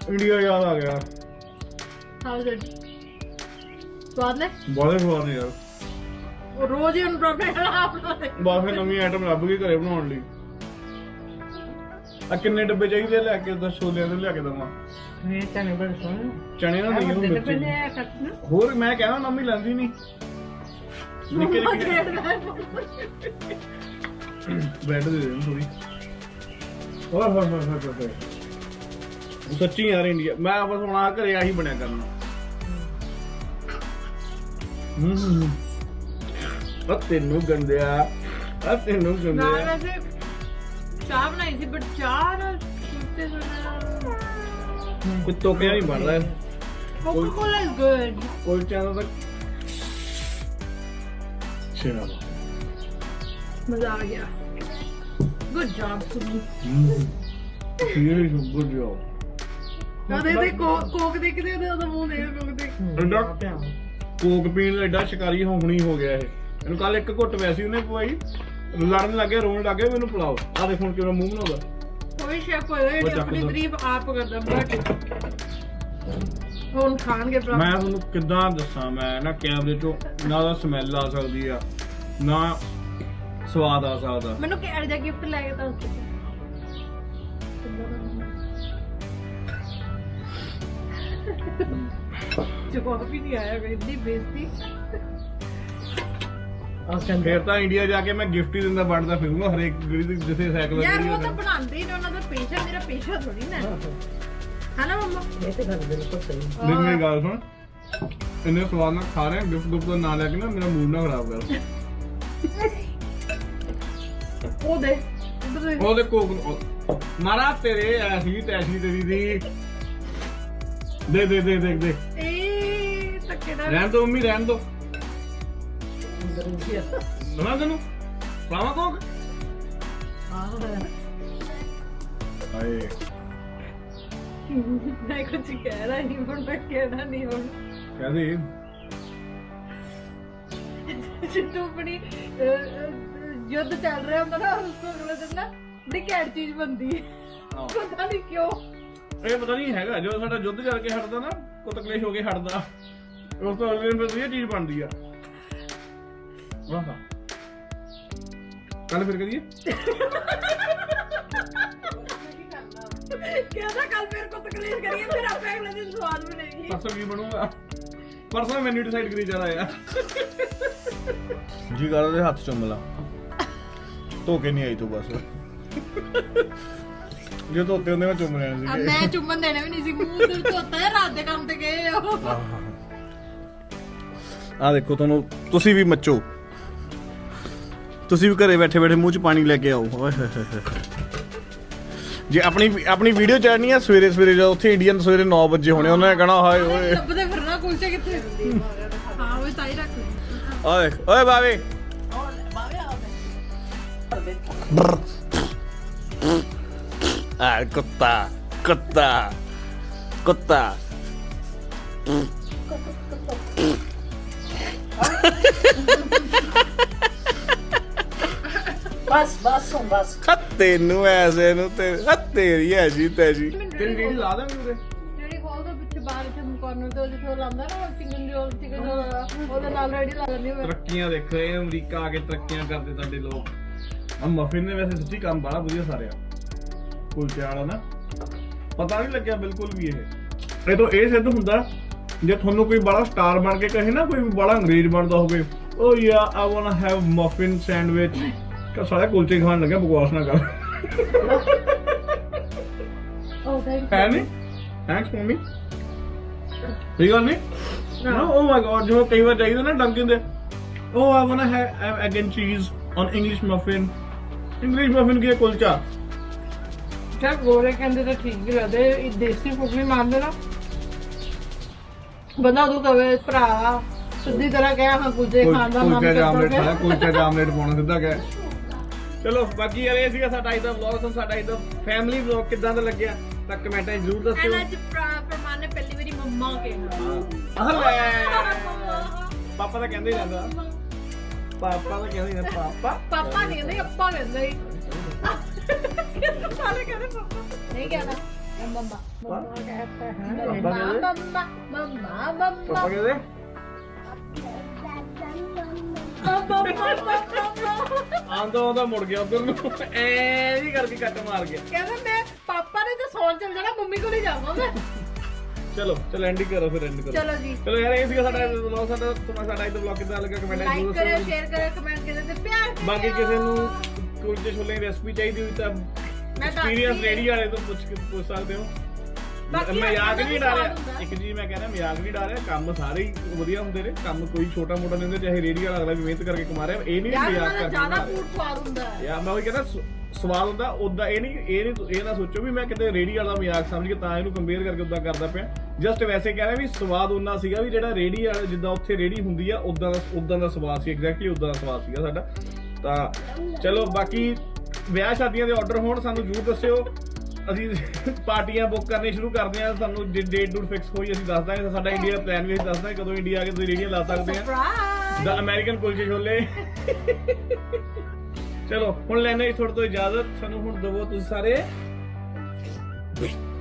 ਇੰਡੀਆ ਯਾਦ ਆ ਗਿਆ। How is it? ਸਵਾਦ ਨੇ? ਬਹੁਤ ਸਵਾਦ ਨੇ ਯਾਰ। ਉਹ ਰੋਜ਼ ਹੀ ਪ੍ਰੋਬਲਮ ਬਸ ਫਿਰ ਨਵੀਂ ਆਈਟਮ ਲੱਭ ਗਈ ਘਰੇ ਬਣਾਉਣ ਲਈ। ਆ ਕਿੰਨੇ ਡੱਬੇ ਚਾਹੀਦੇ ਲੈ ਕੇ? ਦੱਸ ਛੋਲਿਆਂ ਦੇ ਲਿਆ ਕੇ ਦਵਾਂ? ਇਹ ਚਨੇ ਬੜੇ ਸੋਹਣੇ। ਚਣੇ ਨਾ ਦੇਈਓ ਵਿੱਚ। ਹੋਰ ਮੈਂ ਕਹਿੰਦਾ ਮੰਮੀ ਲੈਂਦੀ ਨਹੀਂ। ਨਿੱਕੇ ਨਿੱਕੇ ਬ੍ਰੈਡ ਦੇ ਦੇ ਥੋੜੀ ਓਏ ਹੋਏ ਹੋਏ ਹੋਏ ਸੱਚੀ ਯਾਰ ਇੰਡੀਆ ਮੈਂ ਬਸ ਹੁਣ ਆ ਘਰੇ ਆਹੀ ਬਣਿਆ ਕਰਨਾ ਤੈਨੂੰ ਗੰਦਿਆ ਤੈਨੂੰ ਨਾਲ ਗੰਦਿਆ ਵੈਸੇ ਚਾਹ ਬਣਾਈ ਸੀ ਬਟ ਚਾਹ ਨਾਲ ਸੁੱਤੇ ਕੋਈ ਤੋਕਿਆ ਨਹੀਂ ਬਣਦਾ ਕੋਕਾ-ਕੋਲਾ ਇਜ਼ ਗੁੱਡ ਕੋਈ ਚਾਹਦਾ ਤੱਕ ਚਲੋ ਮਜ਼ਾ ਆ ਗਿਆ ਗੁੱਡ ਜੌਬ ਸੁਣੀ ਸੀਰੀਅਸਲੀ ਗੁੱਡ ਜੌਬ ਕਦੇ ਤੇ ਕੋਕ ਦੇਖਦੇ ਉਹਦਾ ਮੂੰਹ ਦੇਖ ਕੋਕ ਦੇ ਕੋਕ ਪੀਣ ਦਾ ਐਡਾ ਸ਼ਿਕਾਰੀ ਹੋਣੀ ਹੋ ਗਿਆ ਇਹ ਇਹਨੂੰ ਕੱਲ ਇੱਕ ਘੁੱਟ ਵੈਸੀ ਉਹਨੇ ਪਵਾਈ ਲੜਨ ਲੱਗੇ ਰੋਣ ਲੱਗੇ ਮੈਨੂੰ ਪਿਲਾਓ ਆ ਦੇਖ ਹੁਣ ਕਿਵੇਂ ਮੂੰਹ ਬਣਾਉਂਦਾ ਕੋਈ ਸ਼ੈਫ ਹੋਇਆ ਜਿਹੜੀ ਆਪਣੀ ਤਾਰੀਫ ਆਪ ਕਰਦਾ ਬਟ ਹੁਣ ਖਾਣਗੇ ਭਰਾ ਮੈਂ ਤੁਹਾਨੂੰ ਕਿੱਦਾਂ ਦੱਸਾਂ ਮੈਂ ਨਾ ਕੈਮਰੇ ਚੋਂ ਨਾ ਦਾ ਸਮੈਲ ਆ ਸਕਦੀ ਆ ਨਾ ਸਵਾਦ ਆ ਸਕਦਾ ਮੈਨੂੰ ਕਿਹੜਾ ਜਿਹਾ ਗਿਫਟ ਲੈ ਕੇ ਤਾਂ ਜਵਾਬ ਵੀ ਨਹੀਂ ਆਇਆ ਇੰਨੀ ਬੇਇੱਜ਼ਤੀ ਫੇਰ ਤਾਂ ਇੰਡੀਆ ਜਾ ਕੇ ਮੈਂ ਗਿਫਟ ਹੀ ਦਿੰਦਾ ਵੰਡਦਾ ਫਿਰੂੰਗਾ ਹਰੇਕ ਗਲੀ ਦੀ ਜਿੱਥੇ ਸਾਈਕਲ ਯਾਰ ਲੱਗੀ ਉਹ ਤਾਂ ਬਣਾਉਂਦੇ ਹੀ ਨੇ ਉਹਨਾਂ ਦਾ ਪੇਸ਼ਾ ਮੇਰਾ ਪੇਸ਼ਾ ਥੋੜੀ ਨਾ ਹੈ ਨਾ ਮੰਮਾ ਇਹ ਤੇ ਗੱਲ ਬਿਲਕੁਲ ਸਹੀ ਦੇਖ ਮੇਰੀ ਗੱਲ ਸੁਣ ਇੰਨੇ ਸਵਾਦ ਨਾਲ ਖਾ ਰਹੇ ਗਿਫਟ ਗੁਫਟ ਦਾ ਨਾਂ ਲੈ ਕੇ ਨਾ ਮੇਰਾ ਮੂਡ ਨਾ ਖਰਾਬ ਕਰ ਉਹ ਦੇ ਉਧਰ ਦੇ ਉਹਦੇ ਕੋਕ ਮਾਰਾ ਤੇਰੇ ਐਸੀ ਤੈਸੀ ਤੇਰੀ ਦੀ ਦੇ ਦੇ ਦੇ ਦੇ ਦੇ ਇਹ ਧੱਕੇ ਨਾਲ ਰਹਿਣ ਦੋ ਮੰਮੀ ਰਹਿਣ ਦੋ ਅੰਦਰ ਹੀ ਆ ਨਾ ਤੈਨੂੰ ਪਾਵਾ ਕੋਕ ਹਾਏ ਮੈਂ ਕੁਝ ਕਹਿ ਰਹਾ ਨਹੀਂ ਹੁਣ ਮੈਂ ਕਹਿਣਾ ਨਹੀਂ ਹੁਣ ਕਹਦੇ ਜਿੱਦੋਂ ਆਪਣੀ ਯੁੱਧ ਚੱਲ ਰਿਹਾ ਹੁੰਦਾ ਨਾ ਉਸ ਤੋਂ ਅਗਲੇ ਦਿਨ ਨਾ ਬੜੀ ਘੈਂਟ ਚੀਜ਼ ਬਣਦੀ ਹੈ ਪਤਾ ਨਹੀਂ ਕਿਉਂ ਇਹ ਪਤਾ ਨਹੀਂ ਹੈਗਾ ਜਦੋਂ ਸਾਡਾ ਯੁੱਧ ਚੱਲ ਕੇ ਹਟਦਾ ਨਾ ਕੁੱਤ ਕਲੇਸ਼ ਹੋ ਕੇ ਹਟਦਾ ਉਸ ਤੋਂ ਅਗਲੇ ਦਿਨ ਫਿਰ ਇਹ ਚੀਜ਼ ਬਣਦੀ ਆ ਵਾਹ ਕੱਲ ਫਿਰ ਕਰੀਏ ਕਹਿੰਦਾ ਕੱਲ ਫੇਰ ਕੋ ਤਕਲੀਫ ਕਰੀਏ ਫਿਰ ਆਪੇ ਅਗਲੇ ਦਿਨ ਸਵਾਦ ਬਣੇਗੀ ਪਰਸੋਂ ਕੀ ਬਣੂਗਾ ਪਰਸੋਂ ਮੈਨੂ ਡਿਸਾਈਡ ਕਰੀ ਜਾਣਾ ਯਾਰ ਜੀ ਕਰ ਉਹਦੇ ਹੱਥ ਚੁੰਮ ਲਾ ਧੋ ਕੇ ਨਹੀਂ ਆਈ ਤੂੰ ਬਸ ਜੇ ਧੋਤੇ ਹੁੰਦੇ ਮੈਂ ਚੁੰਮ ਲੈਣਾ ਸੀ ਮੈਂ ਚੁੰਮਨ ਦੇਣਾ ਵੀ ਨਹੀਂ ਸੀ ਮੂੰਹ ਤੇ ਧੋਤਾ ਹੈ ਰਾਤ ਦੇ ਕੰਮ ਤੇ ਗਏ ਉਹ ਆ ਦੇਖੋ ਤੁਹਾਨੂੰ ਤੁਸੀਂ ਵੀ ਮੱਚੋ ਤੁਸੀਂ ਵੀ ਘਰੇ ਬੈਠੇ ਬੈਠੇ ਮੂੰਹ 'ਚ ਪਾਣੀ ਲੈ ਕੇ ਆਓ ਓਏ ਹੋਏ ਹੋਏ ਜੇ ਆਪਣੀ ਵੀਡੀਓ ਚੜਨੀ ਆ ਸਵੇਰੇ ਸਵੇਰੇ ਜਦੋਂ ਉੱਥੇ ਇੰਡੀਅਨ ਸਵੇਰੇ 9 ਵਜੇ ਹੋਣੇ ਉਹਨਾਂ ਨੇ ਕਹਣਾ ਹਾਏ ਓਏ ਲੱਭਦੇ ਫਿਰਨਾ ਕੁਲਚੇ ਕਿੱਥੇ ਹਾਂ ਉਹ ਤਾਈ ਰੱਖ ਲੈ ਓਏ ਓਏ ਬਾਵੇ ਆ ਕੁੱਤਾ ਕੁੱਤਾ ਕੁੱਤਾ ਬਸ ਹੁਣ ਬਸ ਤੈਨੂੰ ਐਸੇ ਨੂੰ ਤੇ ਤੇਰੀ ਹੈ ਜੀ ਤੇਰੀ ਤੇਰੀ ਰੀਲ ਲਾ ਦਾਂਗੇ ਉਰੇ ਜਿਹੜੀ ਖੋਲ ਦੇ ਪਿੱਛੇ ਬਾਹਰ ਚ ਕਾਰਨਰ ਤੇ ਉਹਦੇ ਤੋਂ ਲਾਉਂਦਾ ਨਾ ਚਿਕਨ ਦੀ ਉਹਦੇ ਨਾਲ ਰੈਡੀ ਲਾ ਲੈਂਦੀ ਮੈਂ ਤਰੱਕੀਆਂ ਦੇਖ ਰਹੇ ਅਮਰੀਕਾ ਆ ਕੇ ਤਰੱਕੀਆਂ ਕਰਦੇ ਤੁਹਾਡੇ ਲੋਕ ਆ ਮਫਿਨ ਨੇ ਵੈਸੇ ਸੱਚੀ ਕੰਮ ਬੜਾ ਵਧੀਆ ਸਾਰਿਆ ਕੁਲਚੇ ਵਾਲਾ ਨਾ ਪਤਾ ਨਹੀਂ ਲੱਗਿਆ ਬਿਲਕੁਲ ਵੀ ਇਹ ਤੋਂ ਇਹ ਸਿੱਧ ਹੁੰਦਾ ਜੇ ਤੁਹਾਨੂੰ ਕੋਈ ਬੜਾ ਸਟਾਰ ਬਣ ਕੇ ਕਹੇ ਨਾ ਕੋਈ ਬੜਾ ਅੰਗਰੇਜ਼ ਬਣਦਾ ਹੋਵੇ ਓ ਯਾ I want to have muffin sandwich ਕਾ ਸਾਰਾ ਕੁਲਚੇ ਖਾਣ ਲੱਗਾ ਬਕਵਾਸ ਨਾ ਕਰ ਉਹ ਥੈਂਕ ਹੈ ਨਹੀਂ ਥੈਂਕਸ ਮੰਮੀ ਸਹੀ ਗੱਲ ਨਹੀਂ ਨਾ ਓ ਮਾਈ ਗॉड ਜੋ ਕਈ ਵਾਰ ਚਾਹੀਦਾ ਨਾ ਡੰਕਿਨ ਦੇ oh I want to have egg and cheese on English muffin ਕੀ ਕੁਲਚਾ ਯੂ ਗੋਰੇ ਕਹਿੰਦੇ ਤਾਂ ਠੀਕ ਹੀ ਲੱਗਦੇ ਇਹ ਦੇਸੀ ਫੂਡ ਵੀ ਮੰਨਦੇ ਨਾ ਬੰਦਾ ਤੂੰ ਕਵੇ ਭਰਾ ਸਿੱਧੀ ਤਰ੍ਹਾਂ ਕਹਿਆ ਹਾਂ ਕੁਲਚੇ ਖਾਣ ਦਾ ਮਨ ਕੁਲਚੇ ਦਾ ਆਮਲੇਟ ਕਰਦਾ ਖਾਇਆ ਕੁਲਚੇ ਦਾ ਆਮਲੇਟ ਪਾਉਣਾ ਸਿੱਧਾ ਕਹਿ ਚਲੋ ਬਾਕੀ ਯਾਰ ਇਹ ਸੀਗਾ ਸਾਡਾ ਅੱਜ ਦਾ ਵਲੌਗ ਤੁਹਾਨੂੰ ਸਾਡਾ ਅੱਜ ਦਾ ਫੈਮਿਲੀ ਵਲੌਗ ਕਿੱਦਾਂ ਦਾ ਲੱਗਿਆ ਤਾਂ ਕਮੈਂਟਾਂ 'ਚ ਜ਼ਰੂਰ ਦੱਸਿਓ ਅੱਜ ਪ੍ਰਮਾਨ ਨੇ ਪਹਿਲੀ ਵਾਰੀ ਮੰਮਾ ਕਿਹਾ ਹਲੇ ਪਾਪਾ ਤਾਂ ਕਹਿੰਦੇ ਹੀ ਰਹਿੰਦਾ ਪਾਪਾ ਤਾਂ ਕਹਿੰਦੇ ਹੀ ਰਹਿੰਦਾ ਪਾਪਾ ਨਹੀਂ ਕਹਿੰਦੇ ਅੱਪਾ ਕਹਿੰਦੇ ਹੀ ਸਾਰੇ ਕਹਿੰਦੇ ਪਾਪਾ ਨਹੀਂ ਕਹਿੰਦਾ ਮੰਮਾ ਮੰਮਾ ਕਹਿੰਦਾ ਹੈ ਮੰਮਾ ਮੰਮਾ ਮੰਮਾ ਪਾਪਾ ਕਹਿੰਦੇ ਆਂਦਾ ਮੁੜ ਗਿਆ ਉਧਰ ਨੂੰ ਐ ਹੀ ਕਰਕੇ ਕੱਟ ਮਾਰ ਗਿਆ ਕਹਿੰਦਾ ਮੈਂ ਪਾਪਾ ਨੇ ਤਾਂ ਸੌਣ ਚੱਲ ਜਾਣਾ ਮੰਮੀ ਕੋਲ ਹੀ ਜਾਵਾਂ ਮੈਂ ਚਲੋ ਐਂਡ ਹੀ ਕਰੋ ਫਿਰ ਐਂਡ ਕਰੋ ਚਲੋ ਜੀ ਚਲੋ ਯਾਰ ਇਹ ਸੀਗਾ ਸਾਡਾ ਵਲੌਗ ਸਾਡਾ ਇਹ ਵਲੌਗ ਕਿੱਦਾਂ ਲੱਗਾ ਕਮੈਂਟ ਲਾਈਕ ਜ਼ਰੂਰ ਕਰਿਓ ਦੱਸਿਓ ਸ਼ੇਅਰ ਕਰਿਓ ਕਮੈਂਟ ਕਰਿਓ ਤੇ ਪਿਆਰ ਕਰਿਓ। ਬਾਕੀ ਕਿਸੇ ਨੂੰ ਕੁਲਚੇ ਛੋਲੇ ਦੀ ਰੈਸਪੀ ਚਾਹੀਦੀ ਹੋਈ ਤਾਂ ਐਕਸਪੀਰੀਅੰਸ ਰੇਡੀ ਵਾਲੇ ਤੋਂ ਪੁੱਛ ਸਕਦੇ ਹੋ ਬਾਕੀ ਮਜ਼ਾਕ ਨਹੀਂ ਸਵਾਦ ਡਾਰਿਆ ਹੁੰਦਾ। ਇੱਕ ਚੀਜ਼ ਮੈਂ ਕਹਿੰਦਾ ਮਜ਼ਾਕ ਨਹੀਂ ਡਾਰਿਆ ਕੰਮ ਸਾਰੇ ਹੀ ਵਧੀਆ ਹੁੰਦੇ ਨੇ ਕੰਮ ਕੋਈ ਛੋਟਾ ਮੋਟਾ ਨਹੀਂ ਹੁੰਦਾ ਚਾਹੇ ਰੇਡੀ ਵਾਲਾ ਅਗਲਾ ਵੀ ਮਿਹਨਤ ਕਰਕੇ ਕਮਾ ਰਿਹਾ ਇਹ ਨਹੀਂ ਯਾਰ ਮਜ਼ਾਕ ਉਹਨਾਂ ਦਾ ਕਰਕੇ ਜ਼ਿਆਦਾ ਕਮਾ ਰਿਹਾ। ਫੂਡ ਸਵਾਦ ਹੁੰਦਾ ਹੈ ਯਾਰ ਮੈਂ ਉਹੀ ਕਹਿੰਦਾ ਸਵਾਲ ਹੁੰਦਾ ਉਦਾਂ ਇਹ ਨਾ ਸੋਚੋ ਵੀ ਮੈਂ ਕਿਤੇ ਰੇੜੀ ਵਾਲਾ ਮਜ਼ਾਕ ਸਮਝ ਕੇ ਤਾਂ ਇਹਨੂੰ ਕੰਪੇਅਰ ਕਰਕੇ ਉਦਾਂ ਕਰਦਾ ਪਿਆ ਜਸਟ ਵੈਸੇ ਕਹਿ ਰਿਹਾ ਵੀ ਸਵਾਦ ਉਹਨਾਂ ਸੀਗਾ ਵੀ ਜਿਹੜਾ ਰੇੜੀ ਵਾਲਾ ਜਿੱਦਾਂ ਉੱਥੇ ਰੇੜੀ ਹੁੰਦੀ ਆ ਉਦਾਂ ਦਾ ਸਵਾਦ ਸੀ ਐਗਜ਼ੈਕਟਲੀ ਉਦਾਂ ਦਾ ਸਵਾਦ ਸੀਗਾ ਸਾਡਾ ਤਾਂ ਚਲੋ ਬਾਕੀ ਵਿਆਹ ਸ਼ਾਦੀਆਂ ਦੇ ਆਰਡਰ ਹੋਣ ਸਾਨੂੰ ਜ਼ਰੂਰ ਦੱਸਿਓ ਅਸੀਂ ਪਾਰਟੀਆਂ ਬੁੱਕ ਕਰਨੇ ਸ਼ੁਰੂ ਕਰਦੇ ਆ ਸਾਨੂੰ ਡੇਟ ਡੂਟ ਫਿਕਸ ਹੋਈ ਅਸੀਂ ਦੱਸ ਦਾਂਗੇ ਸਾਡਾ ਇੰਡੀਆ ਪਲਾਨ ਵੀ ਅਸੀਂ ਦੱਸ ਦਾਂਗੇ ਕਦੋਂ ਇੰਡੀਆ ਆ ਕੇ ਤੁਸੀਂ ਰੇੜੀਆਂ ਲਾ ਸਕਦੇ ਆ ਸਰਪ੍ਰਾਈਜ਼ ਦਾ ਅਮਰੀਕਨ ਕੁਲਚੇ ਛੋਲੇ ਚਲੋ ਹੁਣ ਲੈਣੇ ਥੋੜੇ ਤੋਂ ਇਜਾਜ਼ਤ ਸਾਨੂੰ ਹੁਣ ਦਵੋ ਤੁਸੀਂ ਸਾਰੇ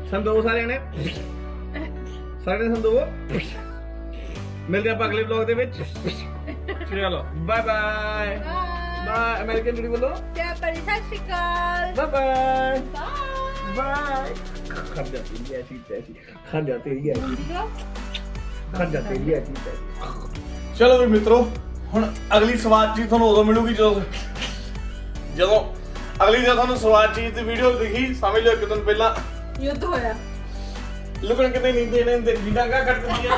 ਸਾਨੂੰ ਦੋ ਸਾਰਿਆਂ ਨੇ ਸਾਰੇ ਸਾਨੂੰ ਦਵੋ ਮਿਲਦੇ ਆਪਾਂ ਅਗਲੇ ਵਲੌਗ ਦੇ ਵਿੱਚ ਚਲੋ ਬਾਏ ਬਾਏ ਬਾਏ ਅਮਰੀਕਨ ਜਿਹੜੀ ਬੋਲੋ ਤੇ ਬੜੀ ਸਤਿ ਸ਼੍ਰੀ ਅਕਾਲ ਬਾਏ ਬਾਏ ਬਾਏ ਬਾਏ ਖੜ ਜਾ ਤੇਰੀ ਐਸੀ ਤੈਸੀ ਖੜ ਜਾ ਤੇਰੀ ਐਸੀ ਖੜ ਜਾ ਤੇਰੀ ਐਸੀ ਤੈਸੀ ਚਲੋ ਵੀ ਮਿੱਤਰੋ ਹੁਣ ਅਗਲੀ ਸਵਾਦ ਚੀਜ਼ ਤੁਹਾਨੂੰ ਉਦੋਂ ਮਿਲੂਗੀ ਜਦੋਂ ਅਗਲੀ ਜੇ ਤੁਹਾਨੂੰ ਸਵਾਦ ਚੀਜ਼ ਦੀ ਵੀਡੀਓ ਦਿਖੀ ਸਮਝ ਲਿਓ ਇੱਕ ਦਿਨ ਪਹਿਲਾਂ ਯੁੱਧ ਹੋਇਆ ਲੁਕਣ ਕਿਤੇ ਨਹੀਂ ਦੇਣੇ ਤੇ ਡਾਂਗਾ ਕੱਟਦੀਆਂ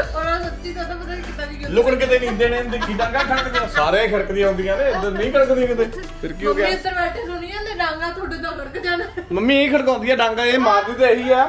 ਉਹਨਾਂ ਸੱਚੀ ਤਾਂ ਪਤਾ ਨਹੀਂ ਕਿੱਦਾਂ ਦੀ ਲੁਕਣ ਕਿਤੇ ਨਹੀਂ ਦੇਣੇ ਤੇ ਡਾਂਗਾ ਖੜਕਦੀਆਂ ਸਾਰੇ ਖੜਕਦੀਆਂ ਹੁੰਦੀਆਂ ਨੇ ਇਦਾਂ ਨਹੀਂ ਖੜਕਦੀਆਂ ਕਿਤੇ ਫਿਰ ਕੀ ਹੋ ਮੰਮੀ ਗਿਆ ਇੱਧਰ ਬੈਠੇ ਸੁਣੀ ਜਾਂਦੇ ਡਾਂਗਾ ਤੁਹਾਡੇ ਤੋਂ ਖੜਕ ਜਾਣਾ ਮੰਮੀ ਇਹ ਖੜਕਾਉਂਦੀ ਆ ਡਾਂਗਾ ਇਹ ਮਾਰਦੀ ਤਾਂ ਇਹੀ ਆ